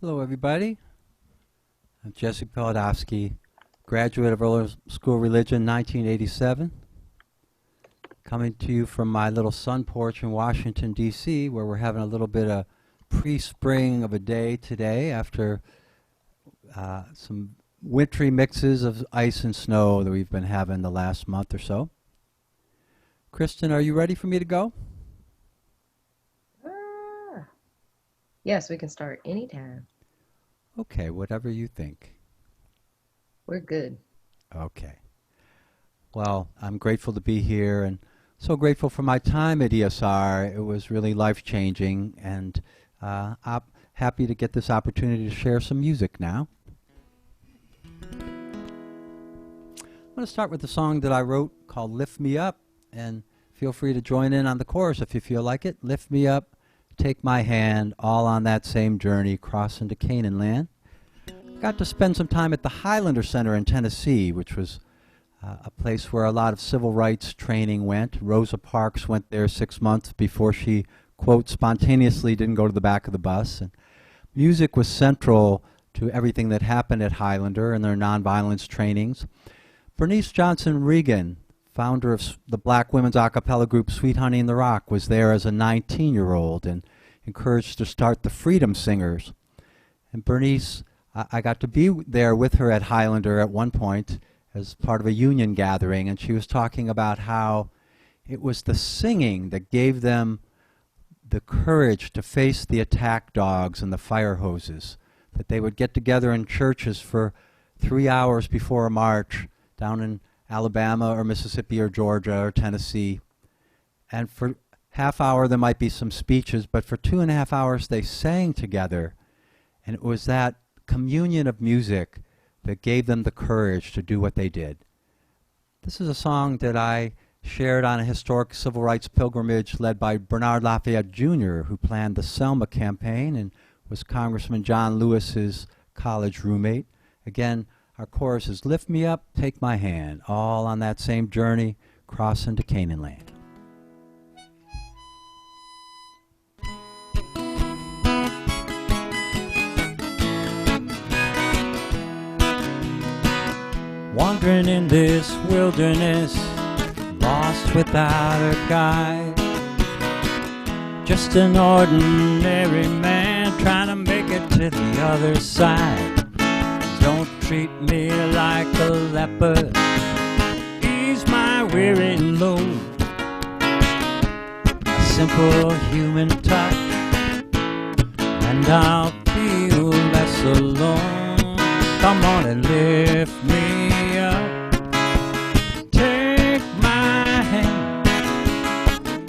Hello, everybody. I'm Jesse Palidofsky, graduate of Early School Religion, 1987. Coming to you from my little sun porch in Washington, D.C., where we're having a little bit of pre-spring of a day today after some wintry mixes of ice and snow that we've been having the last month or so. Kristen, are you ready for me to go? Yes, we can start anytime. Okay, whatever you think. We're good. Okay. Well, I'm grateful to be here and so grateful for my time at ESR. It was really life-changing, and I'm happy to get this opportunity to share some music now. I'm going to start with a song that I wrote called Lift Me Up, and feel free to join in on the chorus if you feel like it. Lift me up, take my hand, all on that same journey, cross into Canaan land. Got to spend some time at the Highlander Center in Tennessee, which was a place where a lot of civil rights training went. Rosa Parks went there 6 months before she, quote, spontaneously didn't go to the back of the bus. And music was central to everything that happened at Highlander and their nonviolence trainings. Bernice Johnson Regan, founder of the black women's a cappella group Sweet Honey in the Rock, was there as a 19-year-old and encouraged to start the Freedom Singers. And Bernice, I got to be there with her at Highlander at one point as part of a union gathering, and she was talking about how it was the singing that gave them the courage to face the attack dogs and the fire hoses, that they would get together in churches for 3 hours before a march down in Alabama or Mississippi or Georgia or Tennessee, and for half hour there might be some speeches, but for 2.5 hours they sang together, and it was that communion of music that gave them the courage to do what they did. This is a song that I shared on a historic civil rights pilgrimage led by Bernard Lafayette Jr., who planned the Selma campaign and was Congressman John Lewis's college roommate. Again, our chorus is Lift Me Up, Take My Hand, all on that same journey, cross into Canaan land. Wandering in this wilderness, lost without a guide. Just an ordinary man trying to make it to the other side. Don't treat me like a leper, ease my weary load. A simple human touch, and I'll feel less alone. Come on and lift me up, take my hand,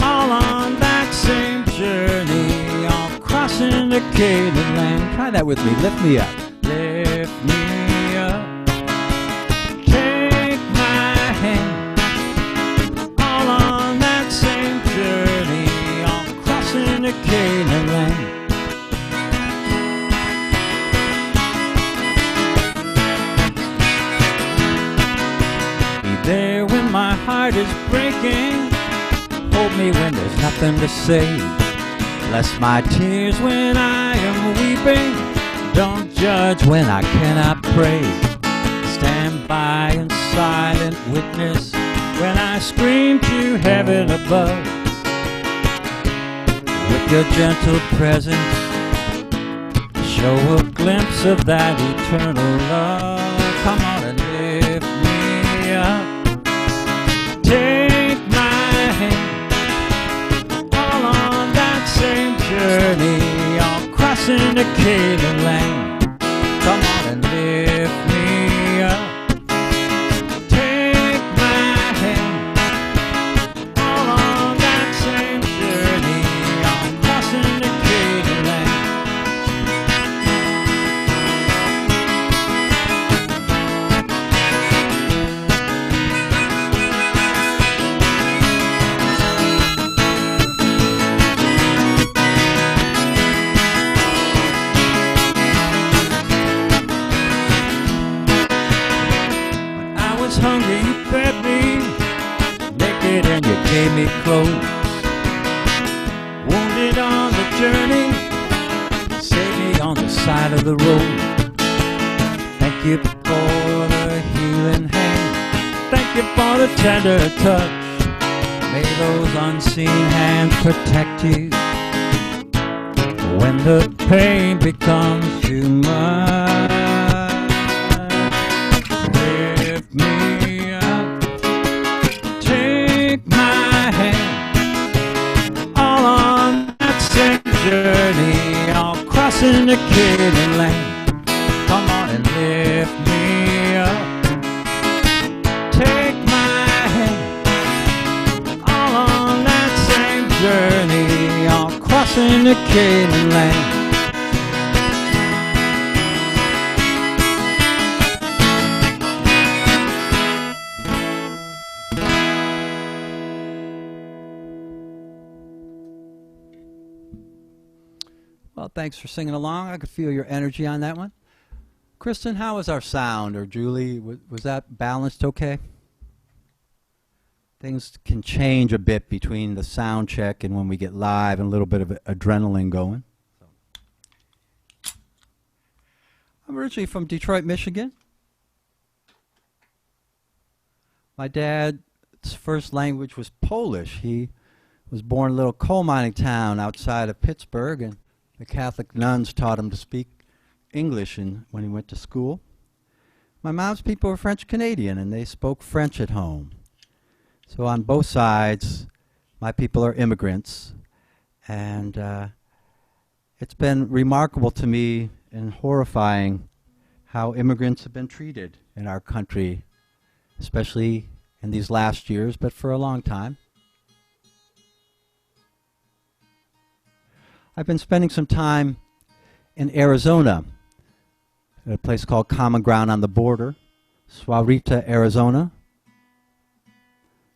all on that same journey, all crossing the Canaan land. Try that with me, lift me up. Lift me up, take my hand, all on that same journey, all crossing the Canaan land. Be there when my heart is breaking, hold me when there's nothing to say, bless my tears when I am weeping, don't judge when I cannot pray. Stand by in silent witness when I scream to heaven above. With your gentle presence, show a glimpse of that eternal love. Come on and lift me up, take my hand, all on that same journey, all crossing the Canaan land. Come on and lift me up, take my hand, all on that same journey, all crossing the Canaan land. Hungry, you fed me, naked and you gave me clothes. Wounded on the journey, saved me on the side side of the road. Thank you for the healing hand. Thank you for the tender touch. May those unseen hands protect you when the pain becomes too much. Lift me up, take my hand, all on that same journey, all crossing the Canaan land. Come on and lift me up, take my hand, all on that same journey, all crossing the Canaan land. Well, thanks for singing along. I could feel your energy on that one. Kristen, how was our sound? Or Julie, was that balanced okay? Things can change a bit between the sound check and when we get live, and a little bit of adrenaline going. I'm originally from Detroit, Michigan. My dad's first language was Polish. He was born in a little coal mining town outside of Pittsburgh, and the Catholic nuns taught him to speak English when he went to school. My mom's people were French Canadian, and they spoke French at home. So on both sides, my people are immigrants, and it's been remarkable to me and horrifying how immigrants have been treated in our country, especially in these last years, but for a long time. I've been spending some time in Arizona, at a place called Common Ground on the Border, Suarita, Arizona,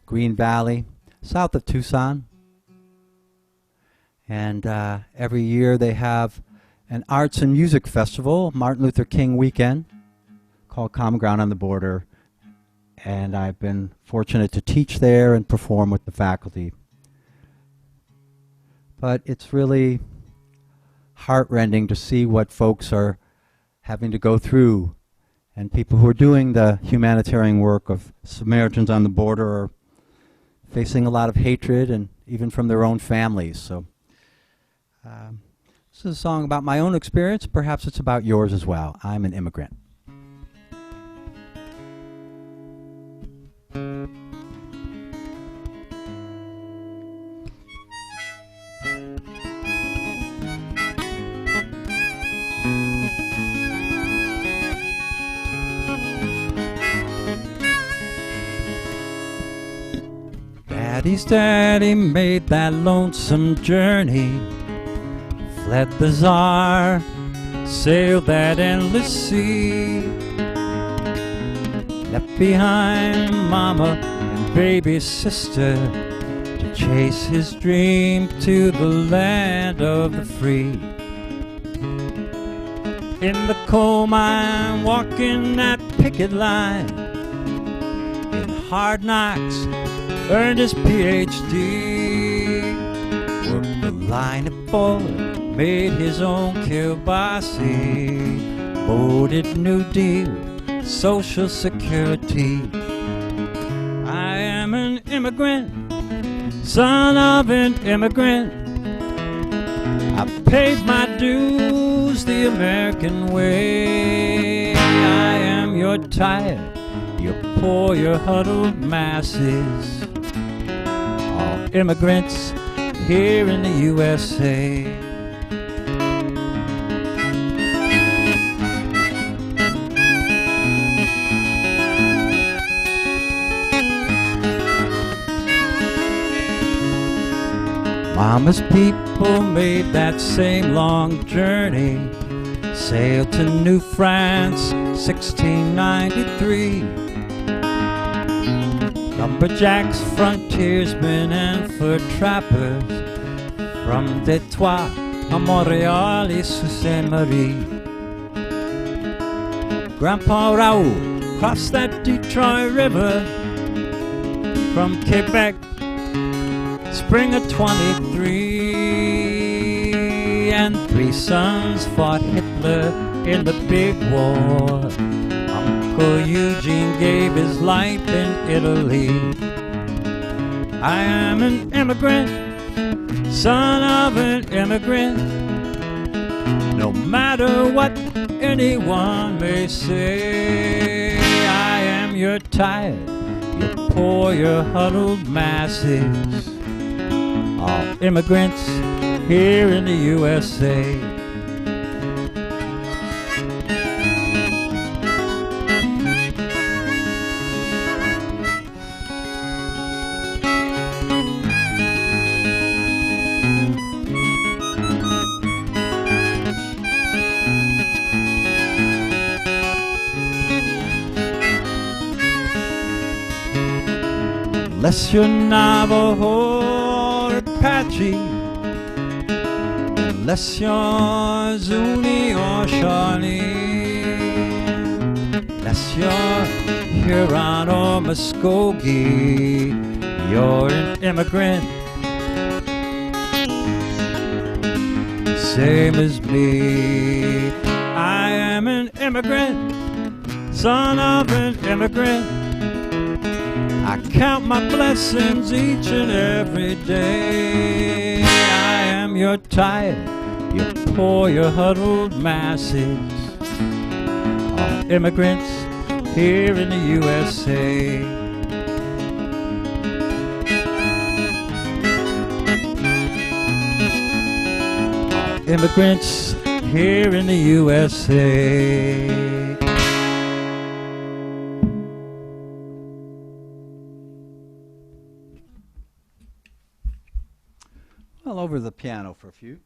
Green Valley, south of Tucson. And every year they have an arts and music festival, Martin Luther King weekend, called Common Ground on the Border. And I've been fortunate to teach there and perform with the faculty. But it's really heartrending to see what folks are having to go through, and people who are doing the humanitarian work of Samaritans on the Border are facing a lot of hatred, and even from their own families. So this is a song about my own experience. Perhaps it's about yours as well. I'm an immigrant. Daddy's daddy made that lonesome journey, fled the czar, sailed that endless sea, left behind mama and baby sister to chase his dream to the land of the free. In the coal mine, walking that picket line, in hard knocks, earned his PhD, worked the line of forward, made his own kielbasi, voted New Deal, Social Security. I am an immigrant, son of an immigrant. I paid my dues the American way. I am your tired, your poor, your huddled masses, all immigrants here in the USA. Mama's people made that same long journey, sailed to New France, 1693. Lumberjacks, frontiersmen, and fur trappers, from Detroit à Montréal et Sault Marie. Grandpa Raoul crossed that Detroit River from Quebec, spring of 23, and 3 sons fought Hitler Hitler in the big war. Uncle Eugene gave his life in Italy. I am an immigrant, son of an immigrant. No matter what anyone may say, I am your tired, your poor, your huddled masses. All immigrants here in the USA. Unless you're Navajo or Apache, unless you're Zuni or Shawnee, unless you're Huron or Muskogee, you're an immigrant, same as me. I am an immigrant, son of an immigrant. I count my blessings each and every day. I am your tired, your poor, your huddled masses. All immigrants here in the USA. All immigrants here in the USA. Well, over the piano for a few.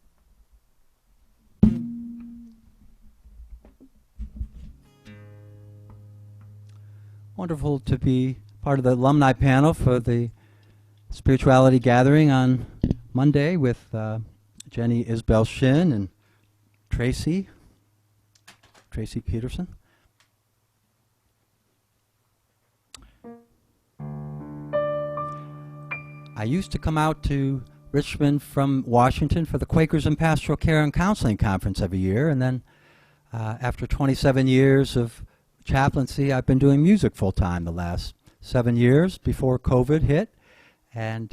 Wonderful to be part of the alumni panel for the spirituality gathering on Monday with Jenny Isbell Shin and Tracy Peterson. I used to come out to Richmond from Washington for the Quakers in Pastoral Care and Counseling Conference every year, and then after 27 years of chaplaincy, I've been doing music full-time the last 7 years before COVID hit, and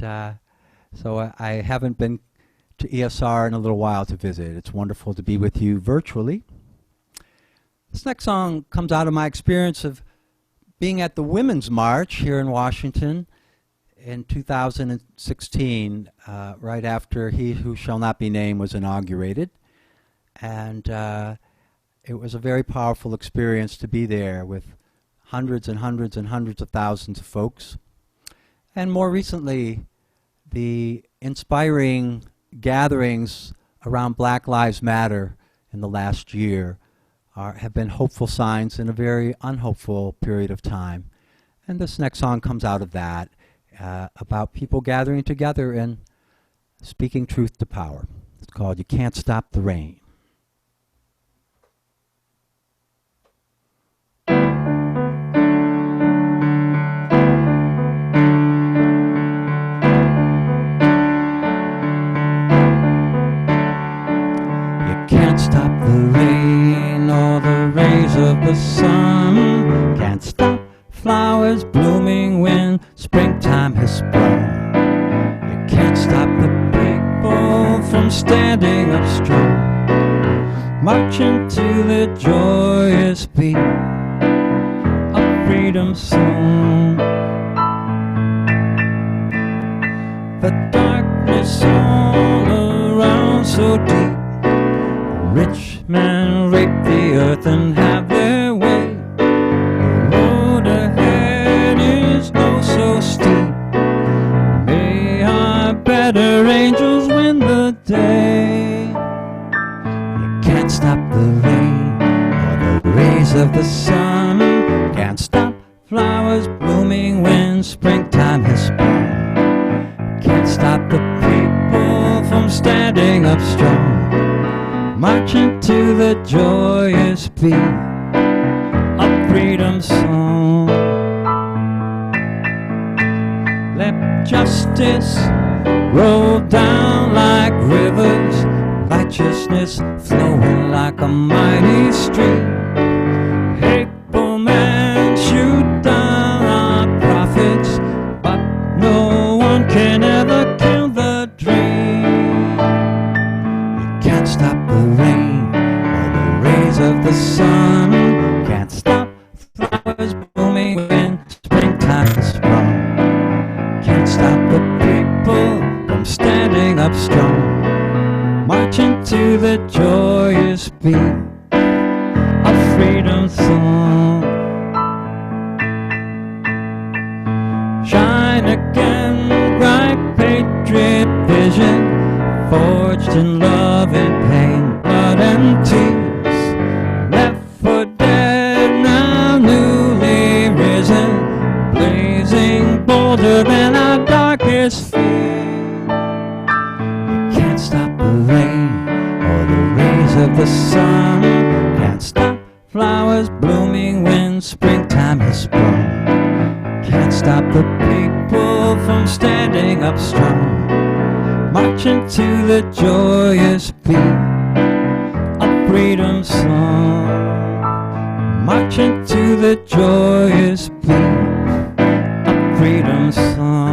so I haven't been to ESR in a little while to visit. It's wonderful to be with you virtually. This next song comes out of my experience of being at the Women's March here in Washington in 2016, right after He Who Shall Not Be Named was inaugurated. And it was a very powerful experience to be there with hundreds and hundreds and hundreds of thousands of folks. And more recently, the inspiring gatherings around Black Lives Matter in the last year have been hopeful signs in a very unhopeful period of time. And this next song comes out of that, about people gathering together and speaking truth to power. It's called You Can't Stop the Rain. You can't stop the rain or the rays of the sun. Can't stop flowers blooming when springtime has sprung. You can't stop the people from standing up strong, marching to the joyous beat of freedom song. The darkness all around so deep, rich men rape the earth and have their way. Better angels win the day. You can't stop the rain or the rays of the sun. Can't stop flowers blooming when springtime has sprung. Can't stop the people from standing up strong, marching to the joyous beat of freedom song. Let justice roll down like rivers, righteousness flowing like a mighty stream. Hateful men shoot down our prophets, but no one can ever kill the dream. You can't stop the rain or the rays of the sun, can't stop flowers blooming when springtime is sprung. Can't stop the people from standing up strong, marching to the joyous beat of freedom song. Shine again, bright patriot vision, forged in love and pain, blood and tears. Left for dead, now newly risen, blazing bolder than our darkest fear. You can't stop the rain or the rays of the sun, can't stop flowers blooming when springtime has sprung. Can't stop the people from standing up strong, marching to the joyous beat of freedom song, marching to the joyous beat of freedom song.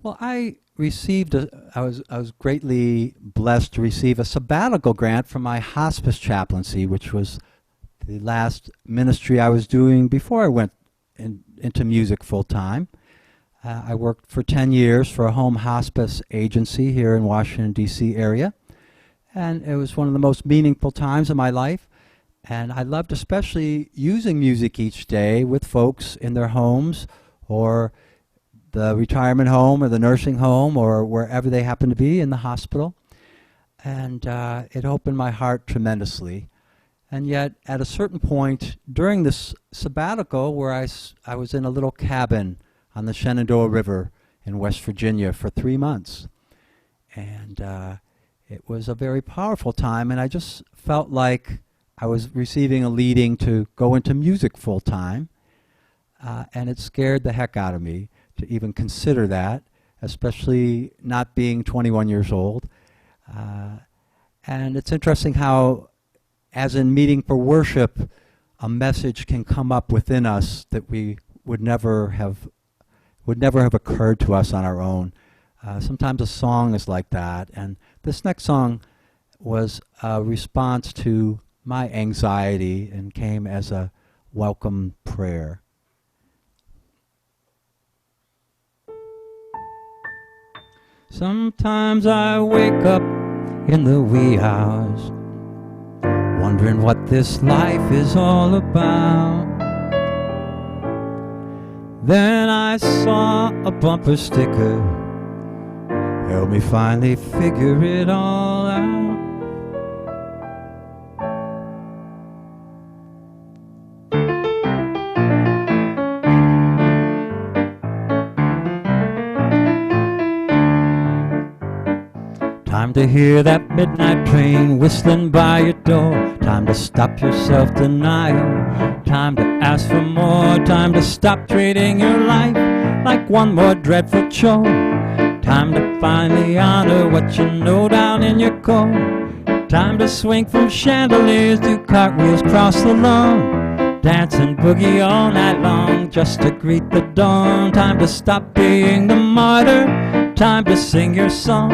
Well, I was greatly blessed to receive a sabbatical grant from my hospice chaplaincy, which was the last ministry I was doing before I went into music full time. I worked for 10 years for a home hospice agency here in Washington, D.C. area, and it was one of the most meaningful times of my life. And I loved especially using music each day with folks in their homes or the retirement home or the nursing home or wherever they happen to be in the hospital. And it opened my heart tremendously. And yet, at a certain point during this sabbatical, where I was in a little cabin on the Shenandoah River in West Virginia for 3 months. And it was a very powerful time, and I just felt like I was receiving a leading to go into music full time. And it scared the heck out of me to even consider that, especially not being 21 years old. And it's interesting how, as in meeting for worship, a message can come up within us that we would never have occurred to us on our own. Sometimes a song is like that, and this next song was a response to my anxiety and came as a welcome prayer. Sometimes I wake up in the wee hours, wondering what this life is all about. Then I saw a bumper sticker, helped me finally figure it all out. Time to hear that midnight train whistling by your door. Time to stop your self-denial. Time to ask for more. Time to stop treating your life like one more dreadful chore. Time to finally honor what you know down in your core. Time to swing from chandeliers, do cartwheels, cross the lawn, dance and boogie all night long just to greet the dawn. Time to stop being the martyr. Time to sing your song.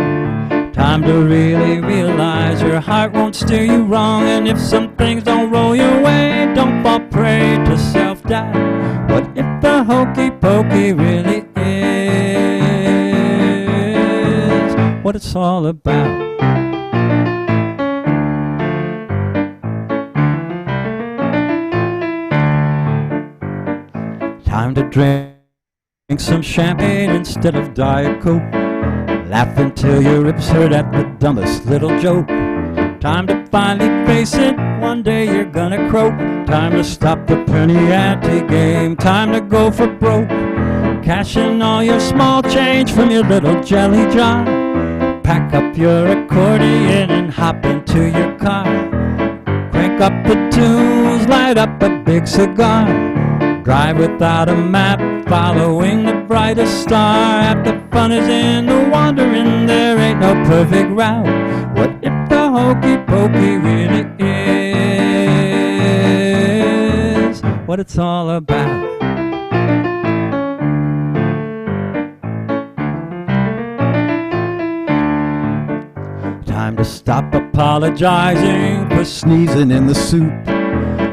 Time to really realize your heart won't steer you wrong. And if some things don't roll your way, don't fall prey to self-doubt. What if the hokey pokey really is what it's all about? Time to drink some champagne instead of Diet Coke. Laugh until your ribs hurt at the dumbest little joke. Time to finally face it, one day you're gonna croak. Time to stop the penny ante game. Time to go for broke, cash in all your small change from your little jelly jar. Pack up your accordion and hop into your car. Crank up the tunes, light up a big cigar. Drive without a map, following the brightest star. Half the fun is in the wandering, there ain't no perfect route. What if the hokey pokey really is what it's all about? Time to stop apologizing for sneezing in the soup.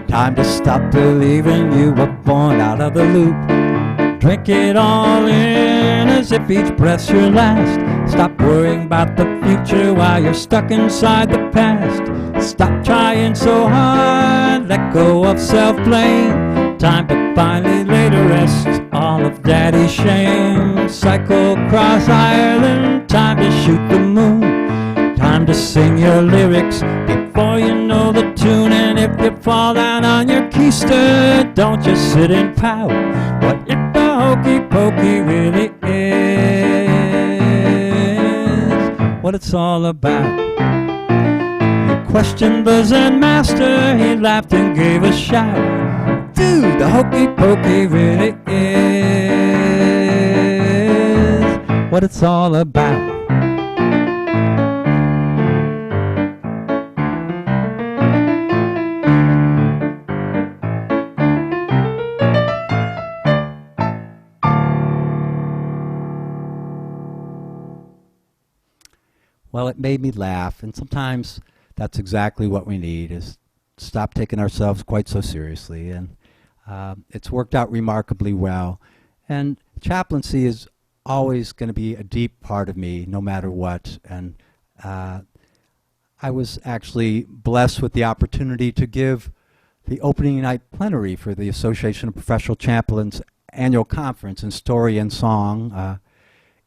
Time to stop believing you were born out of the loop. Drink it all in as if each breath's your last. Stop worrying about the future while you're stuck inside the past. Stop trying so hard, let go of self-blame. Time to finally lay to rest all of daddy's shame. Cycle across Ireland, time to shoot the moon. Time to sing your lyrics before you know the tune. And if you fall down on your keister, don't just sit and pout. What if the hokey pokey really is what it's all about? You questioned the Zen master, he laughed and gave a shout. Dude, the hokey pokey really is what it's all about. Well, it made me laugh, and sometimes that's exactly what we need, is stop taking ourselves quite so seriously. And it's worked out remarkably well. And chaplaincy is always going to be a deep part of me, no matter what. And I was actually blessed with the opportunity to give the opening night plenary for the Association of Professional Chaplains annual conference in story and song.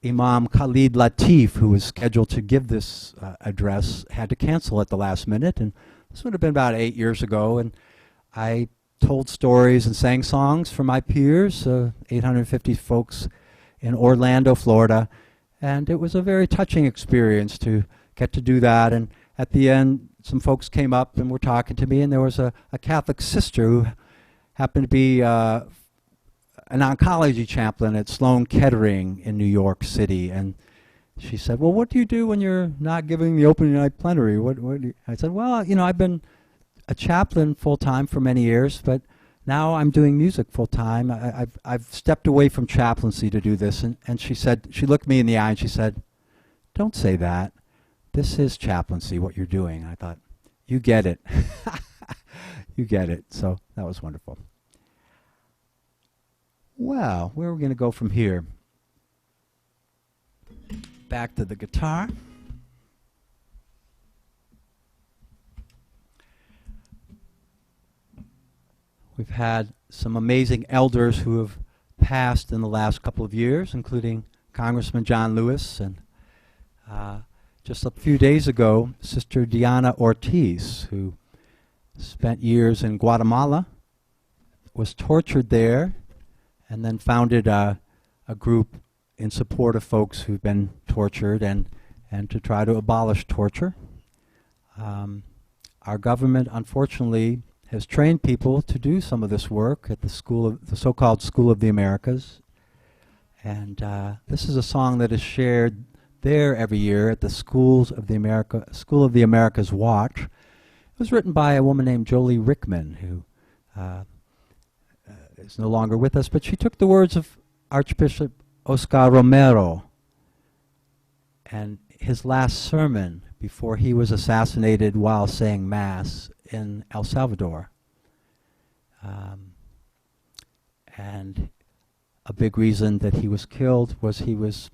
Imam Khalid Latif, who was scheduled to give this address, had to cancel at the last minute, and this would have been about 8 years ago, and I told stories and sang songs for my peers, 850 folks in Orlando, Florida, and it was a very touching experience to get to do that. And at the end, some folks came up and were talking to me, and there was a Catholic sister who happened to be an oncology chaplain at Sloan Kettering in New York City, and she said, "Well, what do you do when you're not giving the opening night plenary?" I said, "Well, you know, I've been a chaplain full-time for many years, but now I'm doing music full-time. I've stepped away from chaplaincy to do this." And she said, she looked me in the eye and she said, "Don't say that. This is chaplaincy, what you're doing." I thought, you get it. You get it. So that was wonderful. Well, where are we going to go from here? Back to the guitar. We've had some amazing elders who have passed in the last couple of years, including Congressman John Lewis, and just a few days ago, Sister Diana Ortiz, who spent years in Guatemala, was tortured there, and then founded a group in support of folks who've been tortured and to try to abolish torture. Our government, unfortunately, has trained people to do some of this work at the so-called School of the Americas. And this is a song that is shared there every year at the School of the Americas Watch. It was written by a woman named Jolie Rickman, who is no longer with us, but she took the words of Archbishop Oscar Romero and his last sermon before he was assassinated while saying Mass in El Salvador. And a big reason that he was killed was he was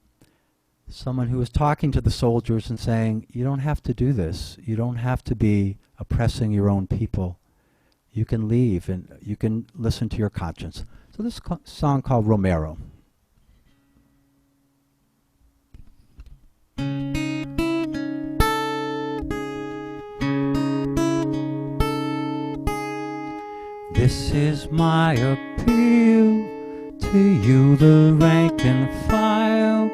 someone who was talking to the soldiers and saying, you don't have to do this. You don't have to be oppressing your own people. You can leave and you can listen to your conscience. So this song called Romero. This is my appeal to you, the rank and file,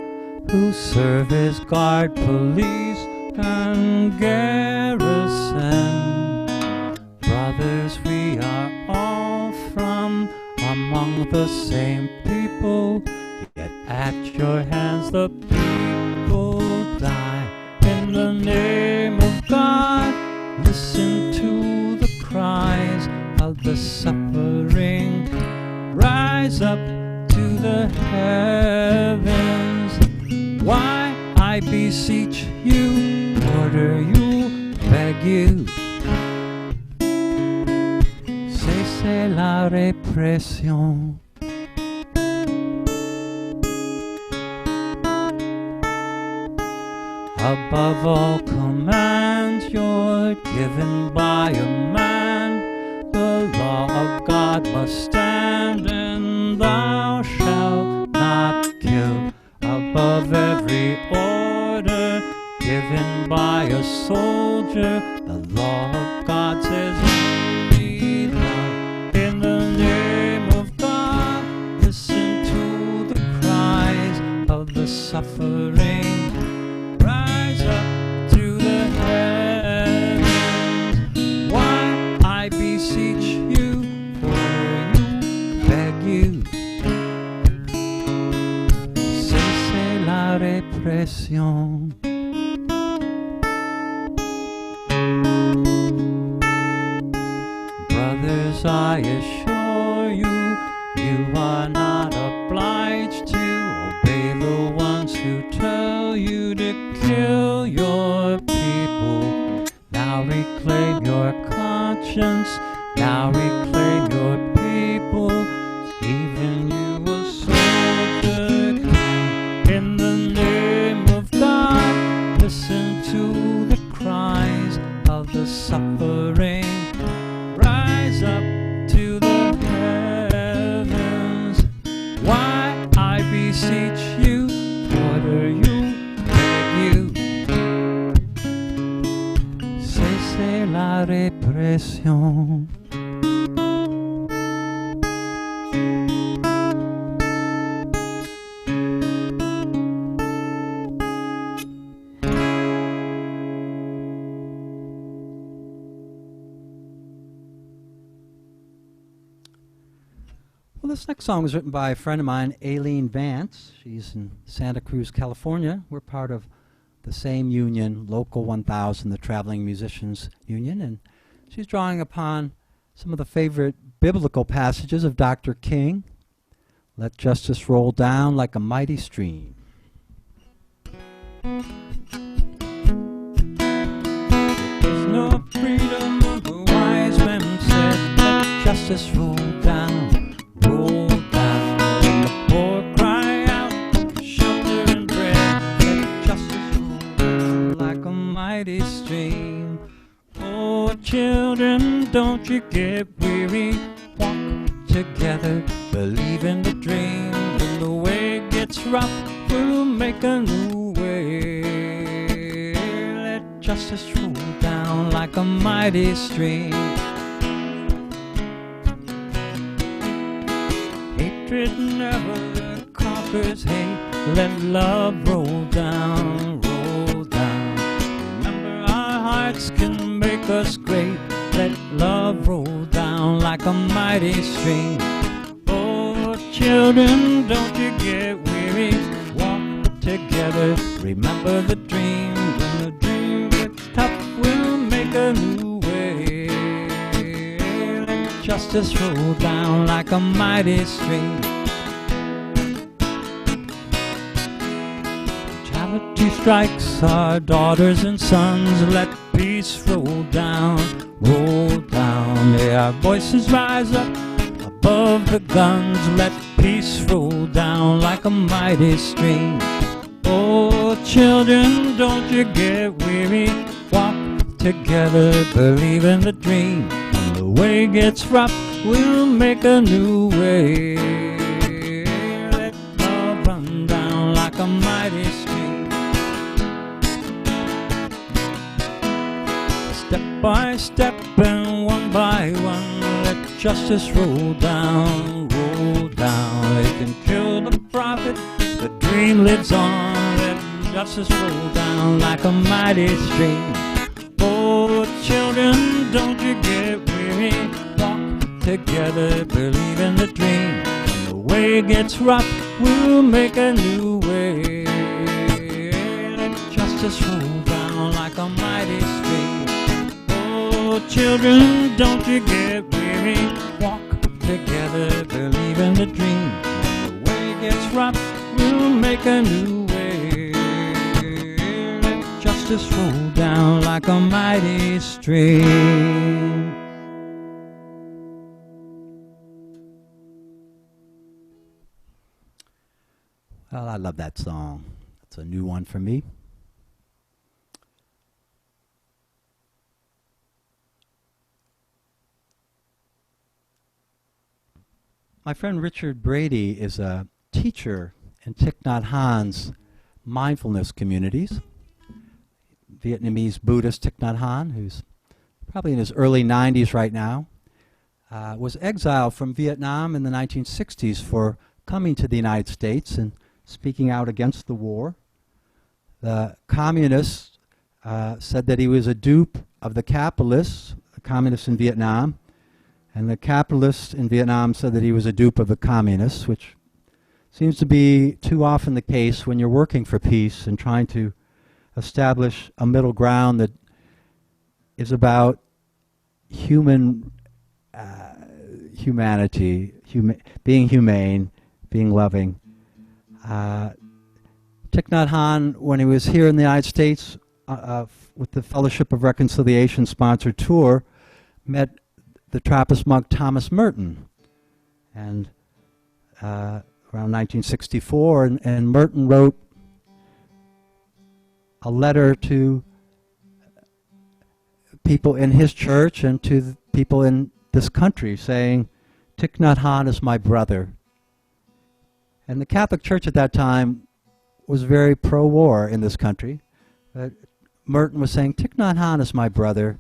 who serve as guard, police, and garrison. Brothers, we are all from among the same people, yet at your hands the people die. In the name of God, listen to the cries of the suffering. Rise up to the heavens. Why, I beseech you, order you, beg you, cese la represión. Above all commands you're given by a man, the law of God must stand, and thou shalt not kill. Above every order given by a soldier, the law of God says only love. In the name of God, listen to the cries of the suffering. Rise up to the heavens. Why, I beseech you, order you, beg you, cese la represión. Brothers, I assure you, you are not obliged to obey the ones who tell you to kill your people. Now reclaim your conscience, now reclaim your people, even you a soldier can. In the name of God, listen to the cries of the suffering. Rise up to the heavens. Why, I beseech you, order you, beg you, cese la represión. Well, this next song was written by a friend of mine, Aileen Vance. She's in Santa Cruz, California. We're part of the same union, Local 1000, the Traveling Musicians Union, and she's drawing upon some of the favorite biblical passages of Dr. King. Let justice roll down like a mighty stream. There's no freedom, the wise men said, let justice roll down. Roll down, when the poor cry out, shelter and bread, let justice roll down like a mighty stream. Oh, children, don't you get weary, walk together, believe in the dream. When the way gets rough, we'll make a new way. Let justice roll down like a mighty stream. Hatred never conquers hate. Let love roll down, roll down. Remember, our hearts can make us great. Let love roll down like a mighty stream. Oh, children, don't you get weary. Walk together, remember the dream. When the dream gets tough, we'll make a new way. Let justice roll down like a mighty stream. Brutality strikes our daughters and sons. Let peace roll down, roll down. May our voices rise up above the guns. Let peace roll down like a mighty stream. Oh, children, don't you get weary. Walk together, believe in the dream. When the way gets rough, we'll make a new way. Let love run down like a mighty stream. Step by step and one by one, let justice roll down, roll down. They can kill the prophet, the dream lives on. justice roll down like a mighty stream. Oh, children, don't you get weary. Walk together, believe in the dream. When the way gets rough, we'll make a new way. Let justice roll down like a mighty stream. Oh, children, don't you get weary. Walk together, believe in the dream. When the way gets rough, we'll make a new way. Let justice roll down like a mighty stream. Well, I love that song. It's a new one for me. My friend Richard Brady is a teacher in Thich Nhat Hanh's mindfulness communities. Vietnamese Buddhist Thich Nhat Hanh, who's probably in his early 90s right now, was exiled from Vietnam in the 1960s for coming to the United States and speaking out against the war. The communists said that he was a dupe of the capitalists, the communists in Vietnam, and the capitalists in Vietnam said that he was a dupe of the communists, which seems to be too often the case when you're working for peace and trying to establish a middle ground that is about humanity, being humane, being loving. Thich Nhat Hanh, when he was here in the United States with the Fellowship of Reconciliation sponsored tour, met the Trappist monk Thomas Merton, and around 1964, and Merton wrote a letter to people in his church and to the people in this country saying, Thich Nhat Hanh is my brother. And the Catholic Church at that time was very pro-war in this country. Merton was saying, Thich Nhat Hanh is my brother.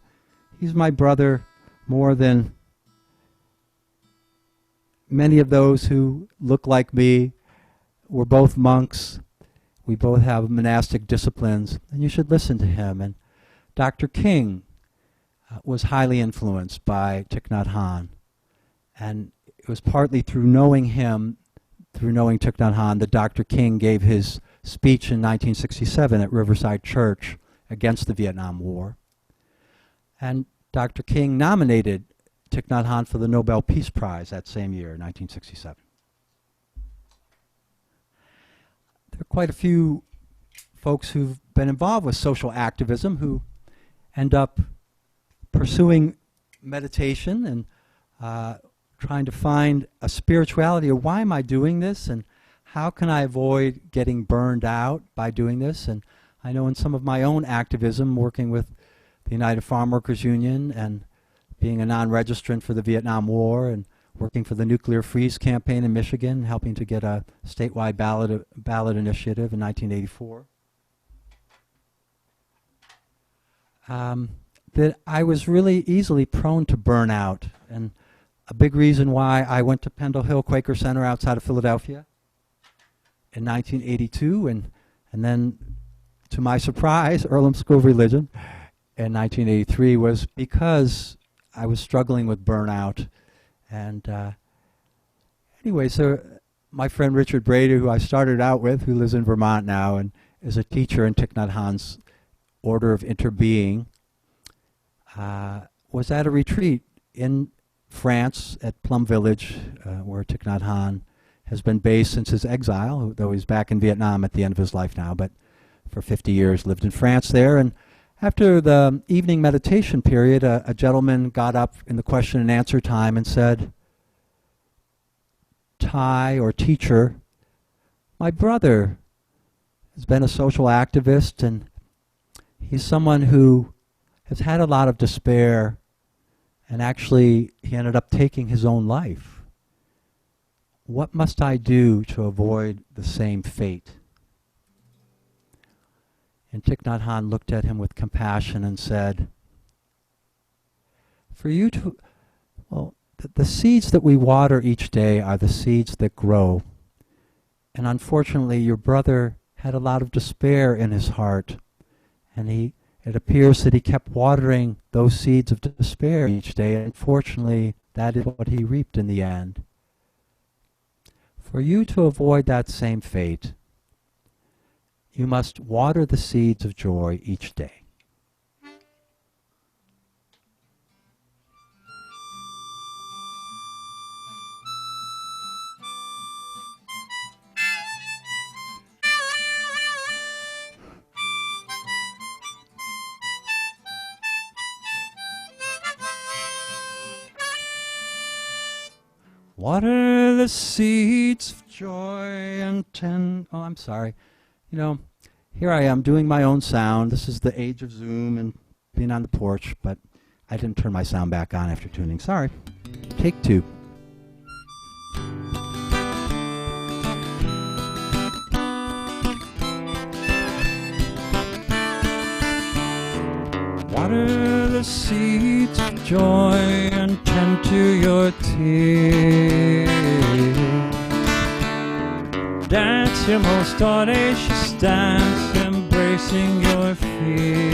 He's my brother more than many of those who look like me. We're both monks. We both have monastic disciplines, and you should listen to him. And Dr. King was highly influenced by Thich Nhat Hanh. And it was partly through knowing him, through knowing Thich Nhat Hanh, that Dr. King gave his speech in 1967 at Riverside Church against the Vietnam War. And Dr. King nominated Thich Nhat Hanh for the Nobel Peace Prize that same year, 1967. There are quite a few folks who've been involved with social activism who end up pursuing meditation and trying to find a spirituality of why am I doing this and how can I avoid getting burned out by doing this. And I know in some of my own activism, working with the United Farm Workers Union and being a non-registrant for the Vietnam War and working for the Nuclear Freeze campaign in Michigan, helping to get a statewide ballot initiative in 1984. That I was really easily prone to burnout, and a big reason why I went to Pendle Hill Quaker Center outside of Philadelphia in 1982, and then, to my surprise, Earlham School of Religion in 1983 was because I was struggling with burnout. And anyway, so my friend Richard Brady, who I started out with, who lives in Vermont now and is a teacher in Thich Nhat Hanh's Order of Interbeing, was at a retreat in France at Plum Village, where Thich Nhat Hanh has been based since his exile, though he's back in Vietnam at the end of his life now, but for 50 years lived in France there. And after the evening meditation period, a gentleman got up in the question and answer time and said, Thai or teacher, my brother has been a social activist, and he's someone who has had a lot of despair, and actually he ended up taking his own life. What must I do to avoid the same fate? And Thich Nhat Hanh looked at him with compassion and said, for you to, well, the seeds that we water each day are the seeds that grow. And unfortunately, your brother had a lot of despair in his heart, and it appears that he kept watering those seeds of despair each day, and unfortunately, that is what he reaped in the end. For you to avoid that same fate, you must water the seeds of joy each day. Water the seeds of joy and oh, I'm sorry. You know, here I am doing my own sound. This is the age of Zoom and being on the porch, but I didn't turn my sound back on after tuning. Sorry. Take two. Water the seeds of joy and tend to your tears. Dance your most audacious dance, embracing your fear.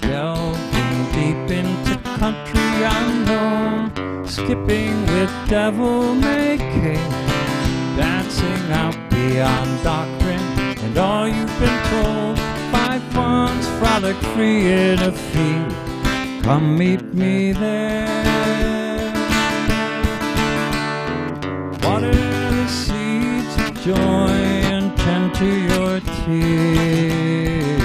Delving deep into country unknown, skipping with devil-may-care, dancing out beyond doctrine and all you've been told. By fawns frolic free in a field, come meet me there. Water the seeds of joy and tend to your tears.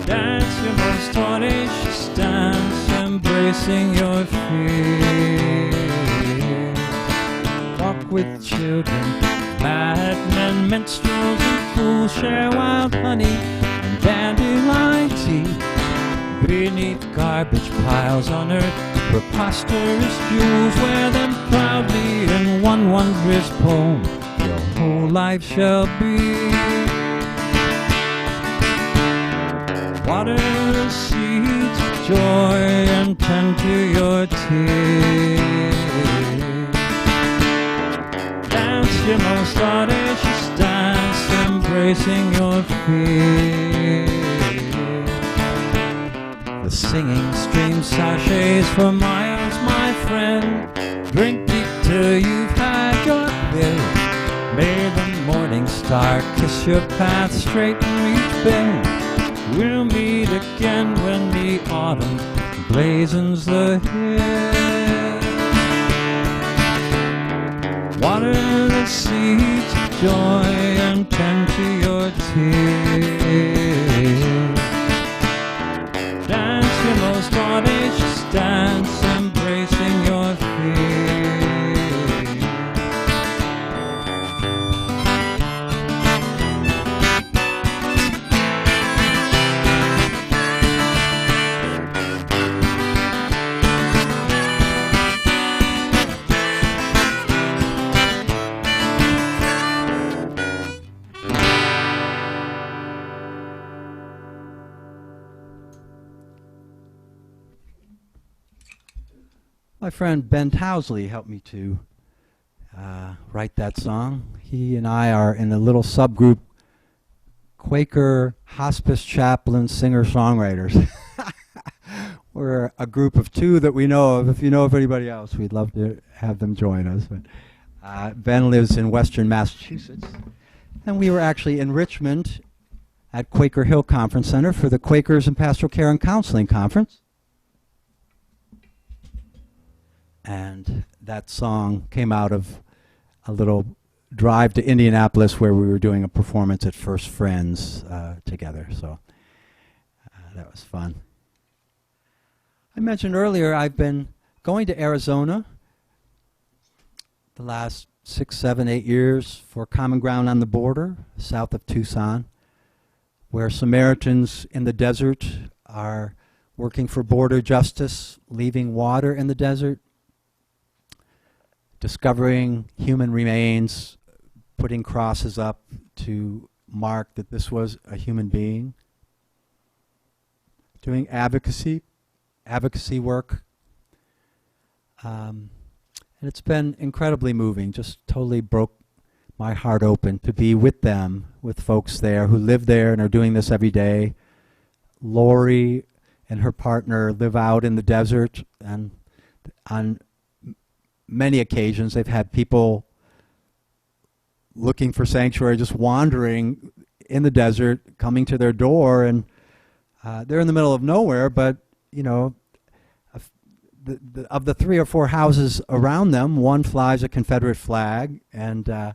Dance your most audacious dance, embracing your fear. Walk with children, madmen, minstrels, and fools, share wild honey and dandelion tea. Beneath garbage piles unearth preposterous jewels, wear them proudly in one wondrous poem your whole life shall be. Water the seeds of joy and tend to your tears. Your most audacious dance, embracing your fear. The singing stream sachets for miles, my friend. Drink deep till you've had your fill. May the morning star kiss your path, straighten each bend. We'll meet again when the autumn blazons the hill. Water the seeds of joy and tend to your tears. Dance your most audacious dance, embracing your fear. My friend Ben Towsley helped me to write that song. He and I are in a little subgroup, Quaker Hospice Chaplain Singer-Songwriters. We're a group of two that we know of. If you know of anybody else, we'd love to have them join us. But Ben lives in Western Massachusetts, and we were actually in Richmond at Quaker Hill Conference Center for the Quakers and Pastoral Care and Counseling Conference. And that song came out of a little drive to Indianapolis where we were doing a performance at First Friends together. So that was fun. I mentioned earlier I've been going to Arizona the last 6, 7, 8 years for Common Ground on the Border, south of Tucson, where Samaritans in the desert are working for border justice, leaving water in the desert, discovering human remains, putting crosses up to mark that this was a human being, doing advocacy work, And it's been incredibly moving, just totally broke my heart open to be with them, with folks there who live there and are doing this every day. Lori and her partner live out in the desert, and on many occasions they've had people looking for sanctuary just wandering in the desert, coming to their door, and they're in the middle of nowhere, but you know, of the 3 or 4 houses around them, one flies a Confederate flag, and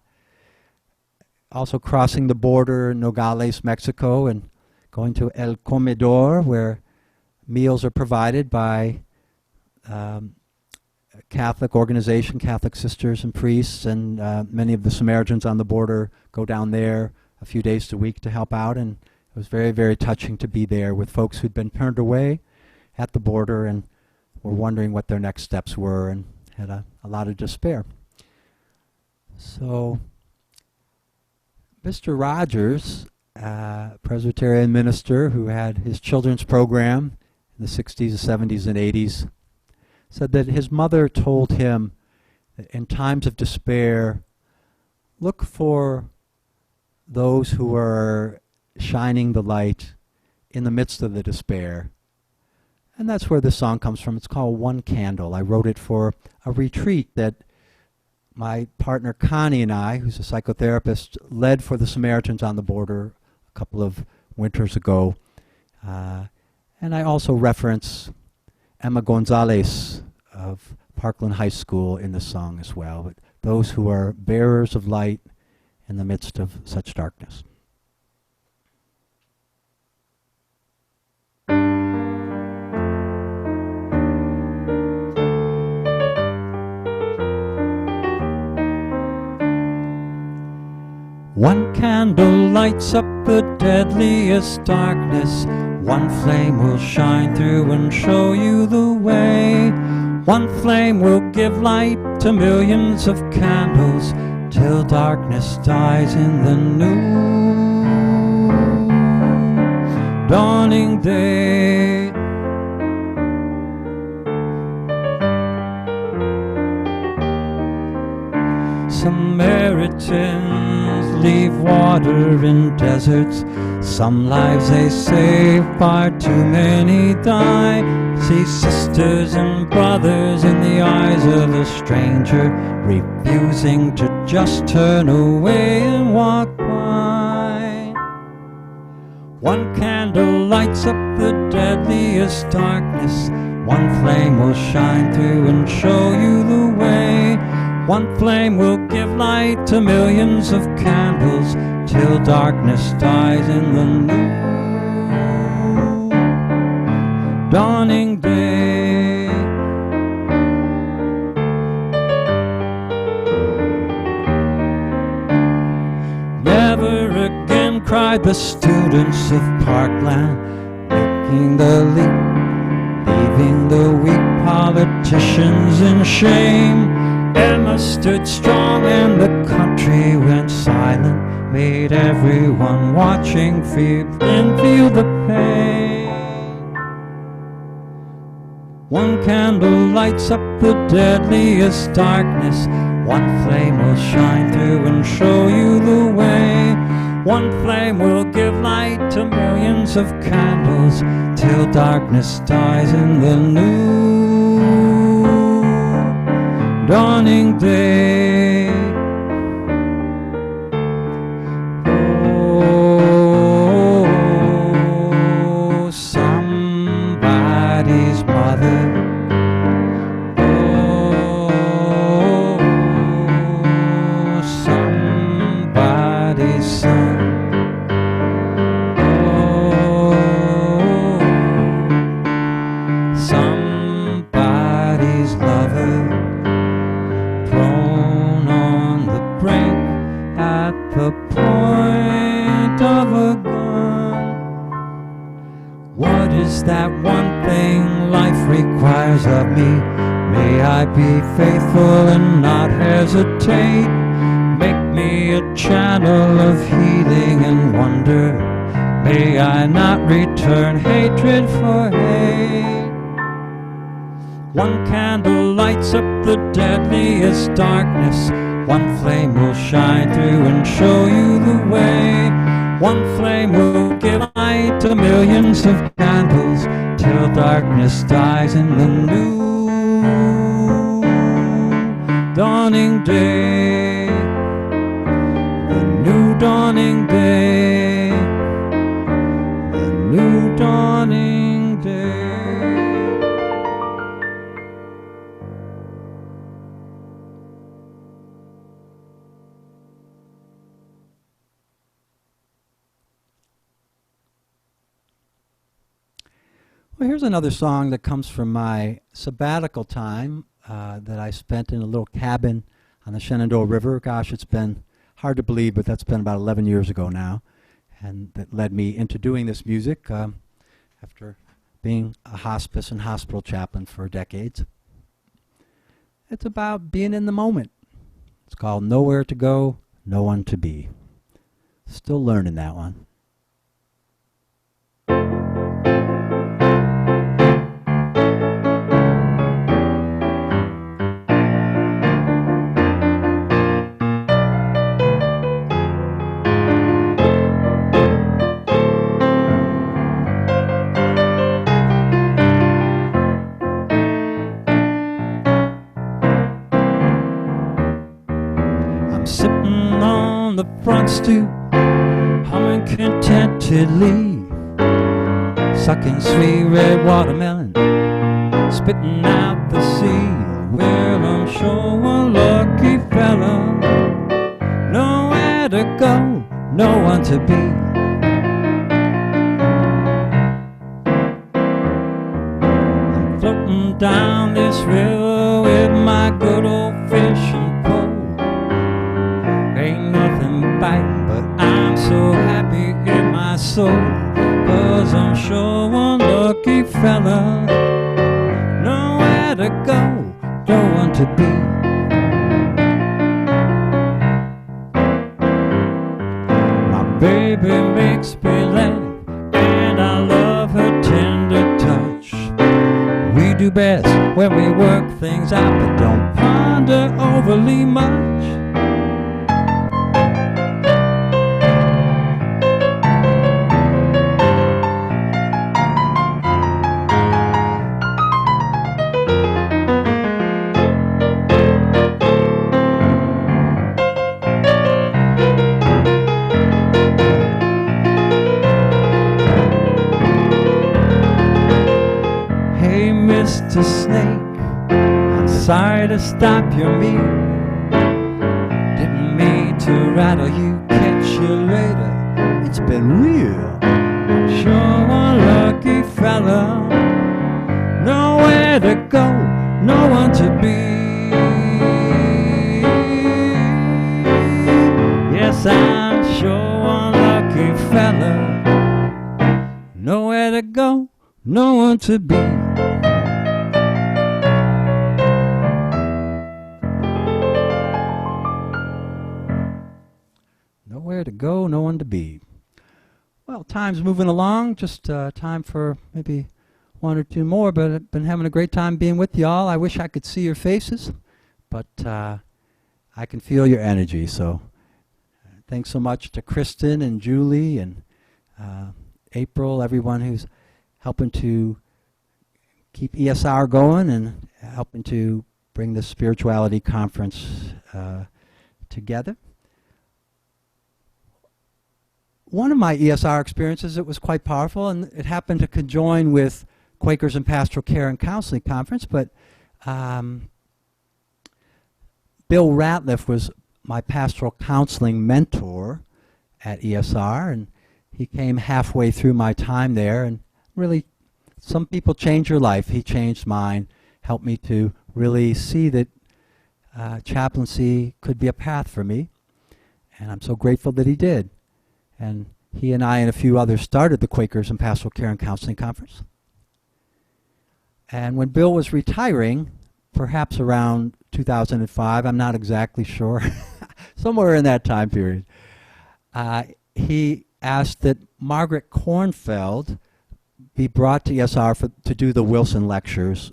also crossing the border in Nogales, Mexico, and going to El Comedor, where meals are provided by a Catholic organization, Catholic sisters and priests, and many of the Samaritans on the border go down there a few days a week to help out, and it was very, very touching to be there with folks who'd been turned away at the border and were wondering what their next steps were and had a lot of despair. So Mr. Rogers, Presbyterian minister who had his children's program in the 60s, 70s, and 80s, said that his mother told him that in times of despair, look for those who are shining the light in the midst of the despair. And that's where this song comes from. It's called One Candle. I wrote it for a retreat that my partner Connie and I, who's a psychotherapist, led for the Samaritans on the border a couple of winters ago. And I also reference Emma Gonzalez of Parkland High School in the song as well. But those who are bearers of light in the midst of such darkness. One candle lights up the deadliest darkness. One flame will shine through and show you the way. One flame will give light to millions of candles till darkness dies in the new dawning day. Samaritans leave water in deserts. Some lives they save, far too many die. See sisters and brothers in the eyes of a stranger, refusing to just turn away and walk by. One candle lights up the deadliest darkness. One flame will shine through and show you the way. One flame will give light to millions of candles till darkness dies in the new dawning day. Never again, cried the students of Parkland, making the leap, leaving the weak politicians in shame. Emma stood strong and the country went silent, made everyone watching feel the pain. One candle lights up the deadliest darkness. One flame will shine through and show you the way. One flame will give light to millions of candles till darkness dies in the new dawning day. Oh, somebody's mother. Oh, somebody's son. Oh, somebody's lover. Prone on the brink at the point of a gun. What is that one thing life requires of me? May I be faithful and not hesitate. Make me a channel of healing and wonder. May I not return hatred for hate. One candle lights up the deadliest darkness. One flame will shine through and show you the way. One flame will give light to millions of candles till darkness dies in the new dawning day. The new dawning day. The new dawning day. Well, here's another song that comes from my sabbatical time that I spent in a little cabin on the Shenandoah River. Gosh, it's been hard to believe, but that's been about 11 years ago now. And that led me into doing this music after being a hospice and hospital chaplain for decades. It's about being in the moment. It's called Nowhere to Go, No One to Be. Still learning that one. The front stoop, humming contentedly, sucking sweet red watermelon, spitting out the sea. Well, I'm sure a lucky fella, nowhere to go, no one to be. I'm floating down this river with my good old fishing pole. Ain't nothing biting, but I'm so happy in my soul, 'cause I'm sure one lucky fella, nowhere to go, no one to be. My baby makes me laugh, and I love her tender touch. We do best when we work things out, but don't ponder overly much. Mr. Snake, I'm sorry to stop your meal. Didn't mean to rattle you, catch you later. It's been real. I'm sure one lucky fella, nowhere to go, no one to be. Yes, I'm sure one lucky fella, nowhere to go, no one to be. Nowhere to go, no one to be. Well, time's moving along. Just time for maybe one or two more, but I've been having a great time being with y'all. I wish I could see your faces, but I can feel your energy. So thanks so much to Kristen and Julie and April, everyone who's helping to keep ESR going and helping to bring this spirituality conference together. One of my ESR experiences, it was quite powerful, and it happened to conjoin with Quakers in Pastoral Care and Counseling Conference, but Bill Ratliff was my pastoral counseling mentor at ESR, and he came halfway through my time there, and really, some people change your life. He changed mine, helped me to really see that chaplaincy could be a path for me, and I'm so grateful that he did. And he and I and a few others started the Quakers in Pastoral Care and Counseling Conference. And when Bill was retiring, perhaps around 2005, I'm not exactly sure, somewhere in that time period, he asked that Margaret Kornfeld be brought to ESR to do the Wilson lectures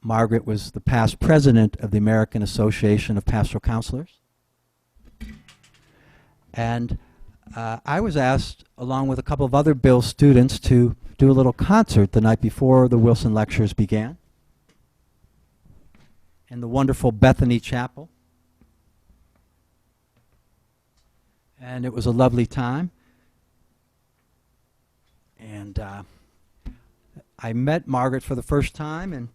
Margaret was the past president of the American Association of Pastoral Counselors. And I was asked, along with a couple of other Bill students, to do a little concert the night before the Wilson lectures began in the wonderful Bethany Chapel. And it was a lovely time. And I met Margaret for the first time, and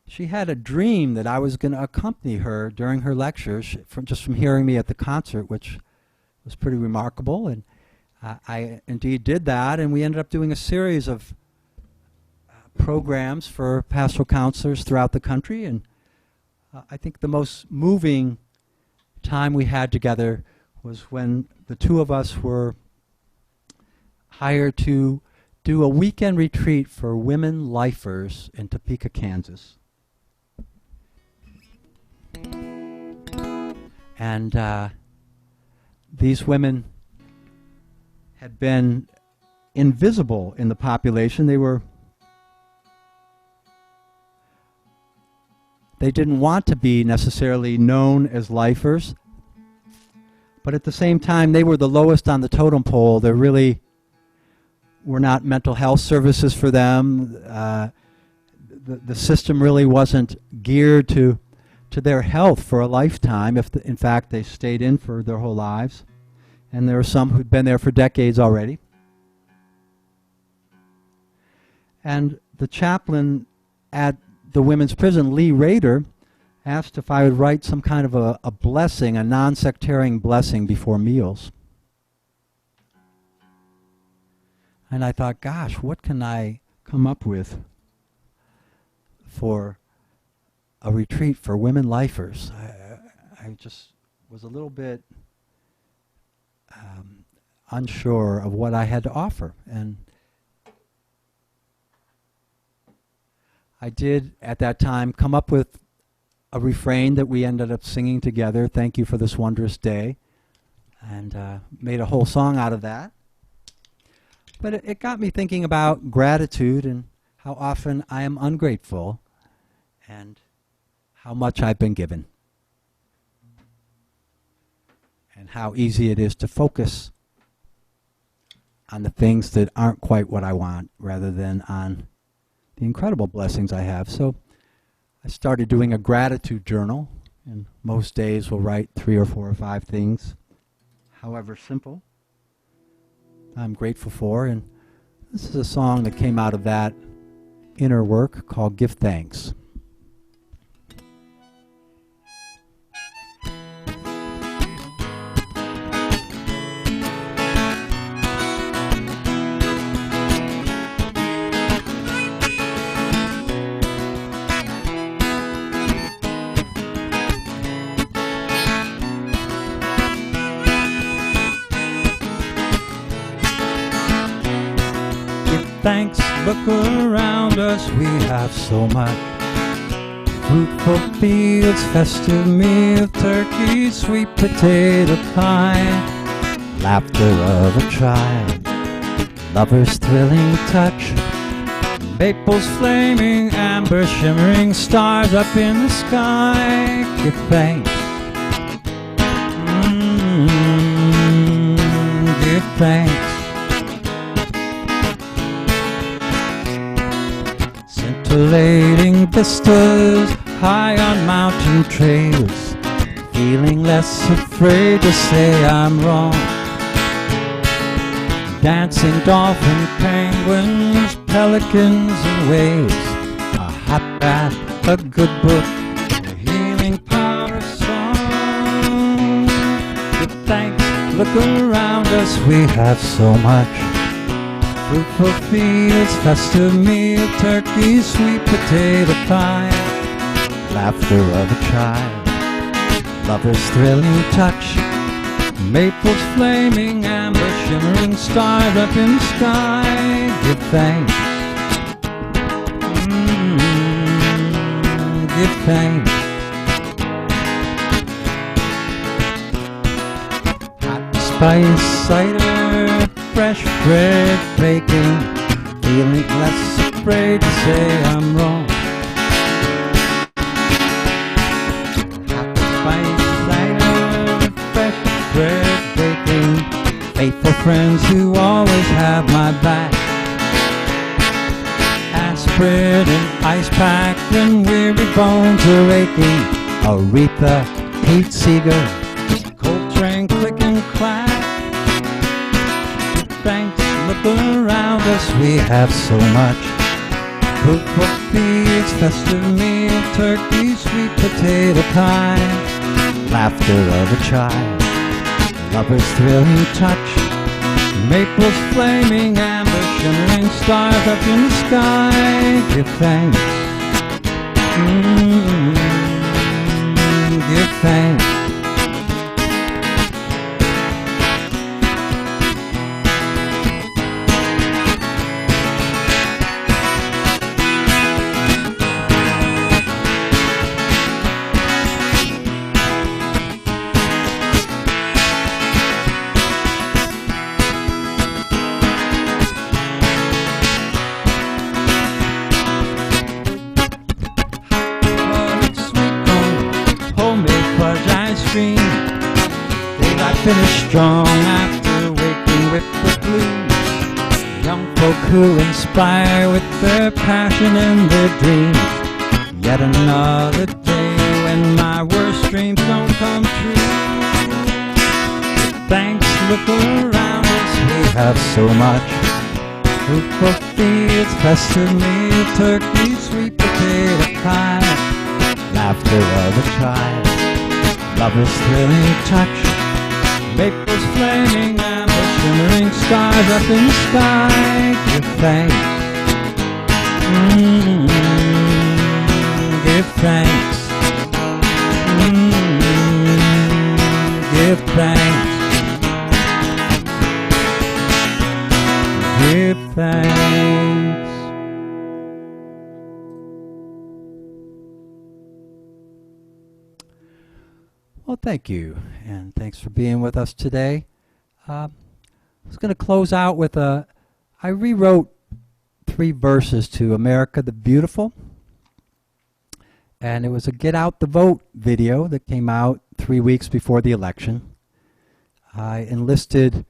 she had a dream that I was going to accompany her during her lectures, just from hearing me at the concert, which was pretty remarkable. And I indeed did that, and we ended up doing a series of programs for pastoral counselors throughout the country. And I think the most moving time we had together was when the two of us were hired to do a weekend retreat for women lifers in Topeka, Kansas. And these women had been invisible in the population. They didn't want to be necessarily known as lifers, but at the same time, they were the lowest on the totem pole. There really were not mental health services for them. The system really wasn't geared to their health for a lifetime, if in fact they stayed in for their whole lives. And there were some who'd been there for decades already. And the chaplain at the women's prison, Lee Rader, asked if I would write some kind of a blessing, a non-sectarian blessing before meals. And I thought, gosh, what can I come up with for a retreat for women lifers? I just was a little bit unsure of what I had to offer. And I did, at that time, come up with a refrain that we ended up singing together, "Thank you for this wondrous day," and made a whole song out of that. But it got me thinking about gratitude and how often I am ungrateful and how much I've been given, and how easy it is to focus on the things that aren't quite what I want rather than on the incredible blessings I have. So I started doing a gratitude journal, and most days we'll write 3 or 4 or 5 things, however simple, I'm grateful for. And this is a song that came out of that inner work called "Give Thanks." Thanks, look around us, we have so much. Fruitful fields, festive meal, turkey, sweet potato pie, laughter of a child, lover's thrilling touch, maples flaming, amber shimmering, stars up in the sky. Give thanks, give thanks. Scintillating vistas high on mountain trails, feeling less afraid to say I'm wrong. Dancing dolphin, penguins, pelicans and whales, a hot bath, a good book, a healing power song. Give thanks, look around us, we have so much. Fruitful fields, festive meal, turkey, sweet potato pie, laughter of a child, lover's thrilling touch, maples flaming, amber shimmering, stars up in the sky. Give thanks, give thanks. Hot spice cider, fresh bread baking, feeling less afraid to say I'm wrong. faithful friends who always have my back. Aspirin and ice pack when weary bones are aching. Aretha, Pete Seeger, Coltrane, click and clack. Thanks, look around us, we have so much. Fruit for feast, festive meal, turkey, sweet potato pie. Laughter of a child, lover's thrilling touch. Maples flaming, amber shimmering, stars up in the sky. Give thanks, give thanks. Finish strong after waking with the blues. Young folk who inspire with their passion and their dreams. Yet another day when my worst dreams don't come true. Thanks, look around us, we have so much. Fruit for fields, festive meal, turkey, sweet potato pie. Laughter of a child, lover's thrilling touch. Maples flaming, amber shimmering, stars up in the sky. Give thanks, give thanks, give thanks, give thanks. Well, thank you, and thanks for being with us today. I was going to close out with I rewrote 3 verses to America the Beautiful, and it was a Get Out the Vote video that came out 3 weeks before the election. I enlisted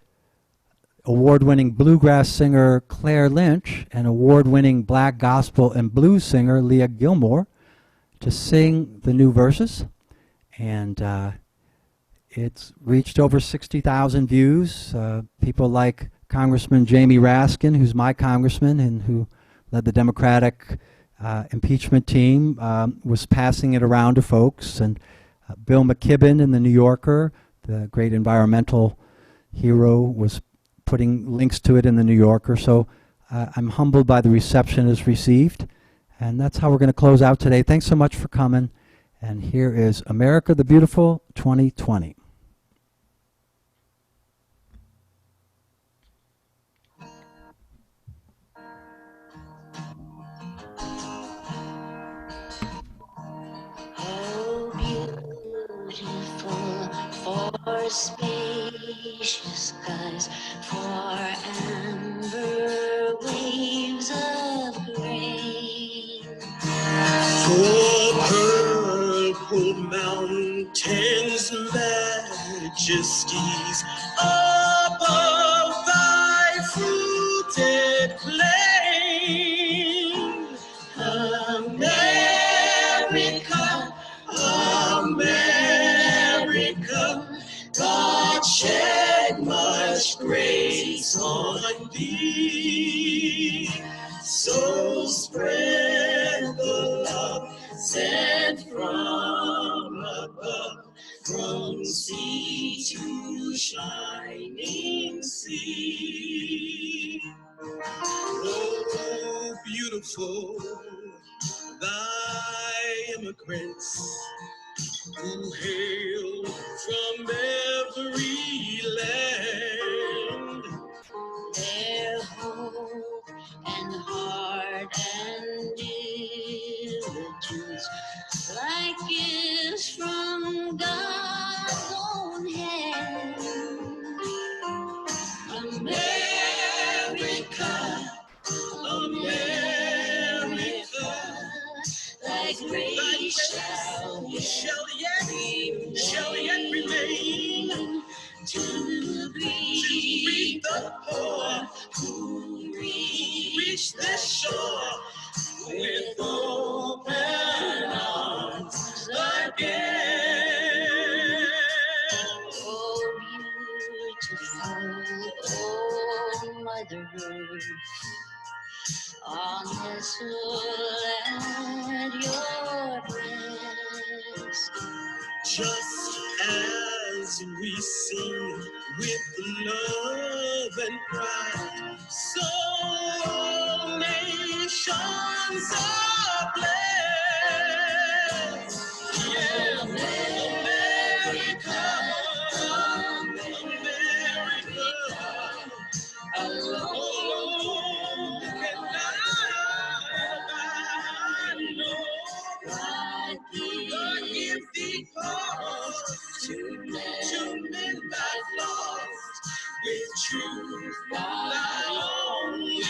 award-winning bluegrass singer Claire Lynch and award-winning black gospel and blues singer Leah Gilmore to sing the new verses. And it's reached over 60,000 views. People like Congressman Jamie Raskin, who's my congressman and who led the Democratic impeachment team, was passing it around to folks. And Bill McKibben in the New Yorker, the great environmental hero, was putting links to it in the New Yorker. So I'm humbled by the reception it's received. And that's how we're going to close out today. Thanks so much for coming. And here is America the Beautiful 2020. Oh, beautiful for spacious skies, for amber waves of grain. For purple mountains, majesties above thy fruited plain. America, America, God shed much grace on thee. So spread the love sent from above, from sea to shining sea. Oh, beautiful, thy immigrants who hail from every land. Their hope and heart and diligence, like gifts from God's own hand. America, America, thy grace shall yet remain to be reach this shore with open arms again. Oh, beautiful, oh, Mother Earth, on this land, your breast. Just as we sing with love and pride, so all nations are blessed. Yeah, America, America, alone cannot abide. No, God give thee power to mend thy flaws with truth, thy only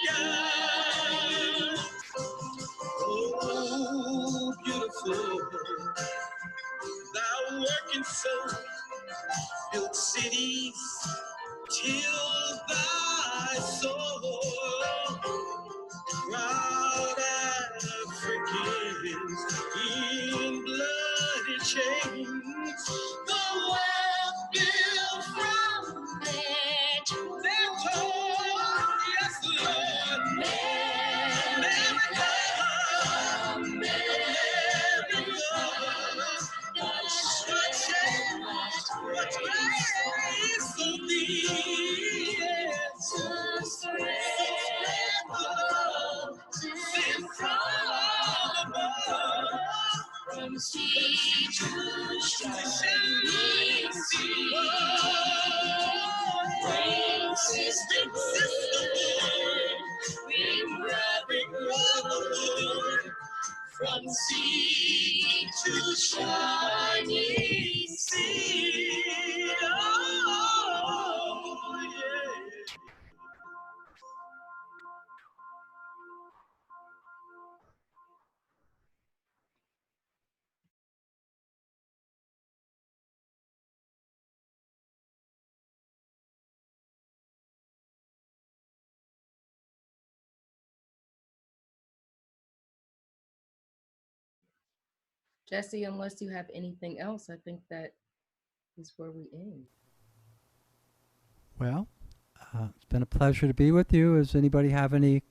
God. Oh, beautiful, thou working soul, built cities, till thy soul. Proud Africans in bloody chains, the wealth built from their toil. Yes, Lord. America, America, much grace to thee. Yes, spread the love sent from above, from sea to shining sea. Bring sister, bring brotherhood, from sea to shining sea. Oh, yeah. Jesse, unless you have anything else, I think that is where we end. Well, it's been a pleasure to be with you. Does anybody have any